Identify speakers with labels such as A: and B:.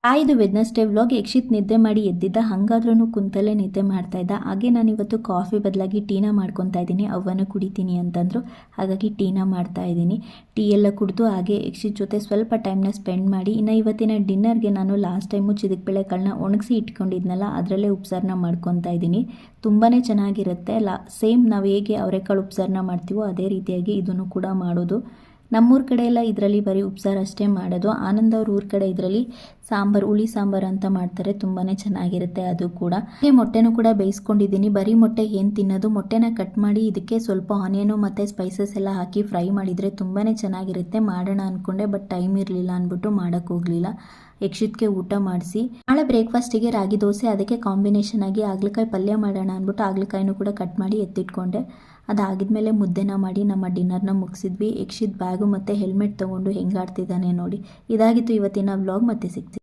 A: ಇದು Wednesday vlog. Yakshith ನಿದ್ದೆ ಮಾಡಿ ಎದ್ದಿದ್ದ, ಹಾಗಾದ್ರೂ ಕುಂತಲ್ಲೇ ನಿದ್ದೆ ಮಾಡ್ತಾ ಇದ್ದ. ಹಾಗೆ ನಾನಿವತ್ತು ಕಾಫಿ ಬದಲಾಗಿ ಟೀನ ಮಾಡ್ಕೊತಾ ಇದ್ದೀನಿ. ಅವ್ವನು ಕುಡಿತೀನಿ ಅಂತಂದರು, ಹಾಗಾಗಿ ಟೀನ ಮಾಡ್ತಾ ಇದ್ದೀನಿ. ಟೀ ಎಲ್ಲ ಕುಡಿದು ಹಾಗೆ ಯಕ್ಷಿತ್ ಜೊತೆ ಸ್ವಲ್ಪ ಟೈಮ್ನ ಸ್ಪೆಂಡ್ ಮಾಡಿ, ಇನ್ನು ಇವತ್ತಿನ ಡಿನ್ನರ್ಗೆ ನಾನು ಲಾಸ್ಟ್ ಟೈಮು ಚಿದಕ್ಬೇಳೆಗಳನ್ನ ಒಣಗಿಸಿ ಇಟ್ಕೊಂಡಿದ್ನಲ್ಲ, ಅದರಲ್ಲೇ ಉಪ್ಸಾರನ್ನ ಮಾಡ್ಕೊತಾ ಇದ್ದೀನಿ. ತುಂಬಾ ಚೆನ್ನಾಗಿರುತ್ತೆ. ಸೇಮ್ ನಾವು ಹೇಗೆ ಅವರೆಕಾಳು ಉಪ್ಸಾರನ್ನ ಮಾಡ್ತೀವೋ ಅದೇ ರೀತಿಯಾಗಿ ಇದನ್ನು ಕೂಡ ಮಾಡೋದು. ನಮ್ಮೂರ ಕಡೆ ಎಲ್ಲ ಇದರಲ್ಲಿ ಬರೀ ಉಪ್ಸಾರು ಅಷ್ಟೇ ಮಾಡೋದು. ಆನಂದ್ ಅವ್ರ ಊರ ಕಡೆ ಇದರಲ್ಲಿ ಸಾಂಬಾರು, ಹುಳಿ ಸಾಂಬಾರು ಅಂತ ಮಾಡ್ತಾರೆ. ತುಂಬಾ ಚೆನ್ನಾಗಿರುತ್ತೆ ಅದು ಕೂಡ. ಹಾಗೆ ಮೊಟ್ಟೆನೂ ಕೂಡ ಬೇಯಿಸ್ಕೊಂಡಿದ್ದೀನಿ. ಬರೀ ಮೊಟ್ಟೆ ಏನು ತಿನ್ನೋದು, ಮೊಟ್ಟೆನ ಕಟ್ ಮಾಡಿ ಇದಕ್ಕೆ ಸ್ವಲ್ಪ ಆನಿಯನು ಮತ್ತು ಸ್ಪೈಸಸ್ ಎಲ್ಲ ಹಾಕಿ ಫ್ರೈ ಮಾಡಿದರೆ ತುಂಬಾ ಚೆನ್ನಾಗಿರುತ್ತೆ. ಮಾಡೋಣ ಅಂದ್ಕೊಂಡೆ, ಬಟ್ ಟೈಮ್ ಇರಲಿಲ್ಲ ಅಂದ್ಬಿಟ್ಟು ಮಾಡೋಕ್ಕೆ ಹೋಗಲಿಲ್ಲ. ಯಕ್ಷಿತ್ಗೆ ಊಟ ಮಾಡಿಸಿ, ನಾಳೆ ಬ್ರೇಕ್ಫಾಸ್ಟಿಗೆ ರಾಗಿ ದೋಸೆ, ಅದಕ್ಕೆ ಕಾಂಬಿನೇಷನ್ ಆಗಿ ಹಾಗಲಕಾಯಿ ಪಲ್ಯ ಮಾಡೋಣ ಅಂದ್ಬಿಟ್ಟು ಹಾಗಲಕಾಯಿನೂ ಕೂಡ ಕಟ್ ಮಾಡಿ ಎತ್ತಿಟ್ಕೊಂಡೆ. ಅದಾಗಿದ್ಮೇಲೆ ಮುದ್ದೆನ ಮಾಡಿ ನಮ್ಮ ಡಿನ್ನರ್ನ ಮುಗಿಸಿದ್ವಿ. ಯಕ್ಷಿತ್ ಬ್ಯಾಗು ಮತ್ತು ಹೆಲ್ಮೆಟ್ ತೊಗೊಂಡು ಹೆಂಗಾಡ್ತಿದ್ದಾನೆ ನೋಡಿ. ಇದಾಗಿತ್ತು ಇವತ್ತಿನ ವ್ಲಾಗ್. ಮತ್ತೆ ಸಿಗ್ತೀನಿ.